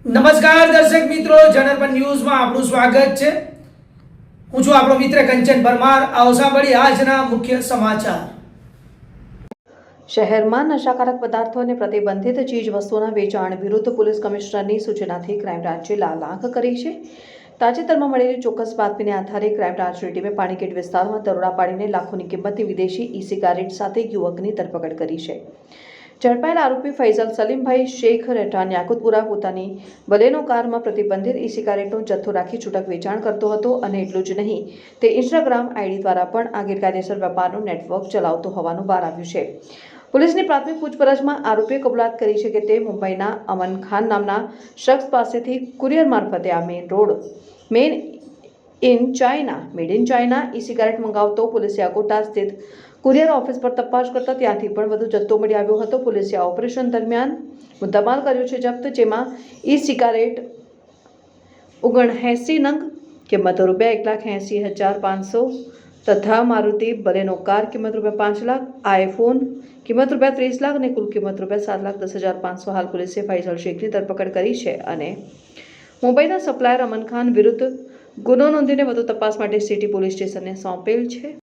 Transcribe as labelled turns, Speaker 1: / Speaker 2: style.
Speaker 1: નમસ્કાર દર્શક મિત્રો, જનરપન ન્યૂઝમાં આપનું સ્વાગત છે। હું છું આપણો મિત્ર કંચન પરમાર। આવો સાંભળીએ આજના મુખ્ય સમાચાર।
Speaker 2: શહેરમાં નશાકારક પદાર્થો અને પ્રતિબંધિત ચીજ વસ્તુઓના વેચાણ વિરુદ્ધ પોલીસ કમિશનરની સૂચનાથી ક્રાઇમ બ્રાન્ચે લાલાંક કરી છે। તાજેતરમાં મળેલી ચોક્કસ બાતમીને આધારે ક્રાઇમ બ્રાન્ચની ટીમે પાણીગેટ વિસ્તારમાં દરોડા પાડીને લાખોની કિંમતની વિદેશી ઈ સિગારેટ સાથે યુવકની ધરપકડ કરી છે। ઝડપાયેલ આરોપી ફૈઝલ સલીમભાઈ શેખ રહેઠાણ યાકુતપુરા પોતાની બલેનો કારમાં પ્રતિબંધિત ઈ સિગારેટનો જથ્થો રાખી છૂટક વેચાણ કરતો હતો અને એટલું જ નહીં, તે ઇન્સ્ટાગ્રામ આઈડી દ્વારા પણ આ ગેરકાયદેસર વેપારનું નેટવર્ક ચલાવતો હોવાનું બહાર આવ્યું છે। પોલીસની પ્રાથમિક પૂછપરછમાં આરોપીએ કબૂલાત કરી છે કે તે મુંબઈના અમન ખાન નામના શખ્સ પાસેથી કુરિયર મારફતે આ made in China e cigarette મંગાવતો। પોલીસે અકોટા સ્થિત કુરિયર ઓફિસ પર તપાસ કરતા ત્યાંથી પણ વધુ જથ્થો મળી આવ્યો હતો। પોલીસે આ ઓપરેશન દરમિયાન મુદ્દામાલ કર્યો છે જપ્ત, જેમાં ઈ સિગારેટ 79 નંગ કિંમત ₹1,80,500 તથા મારુતિ બલેનો કાર કિંમત ₹5 લાખ, આઈફોન કિંમત ₹30 લાખ અને કુલ કિંમત ₹7,10,500। હાલ પોલીસે ફૈઝલ શેખની ધરપકડ કરી છે અને મુંબઈના સપ્લાયર અમન ખાન વિરુદ્ધ ગુનો નોંધીને વધુ તપાસ માટે સિટી પોલીસ સ્ટેશનને સોંપેલ છે।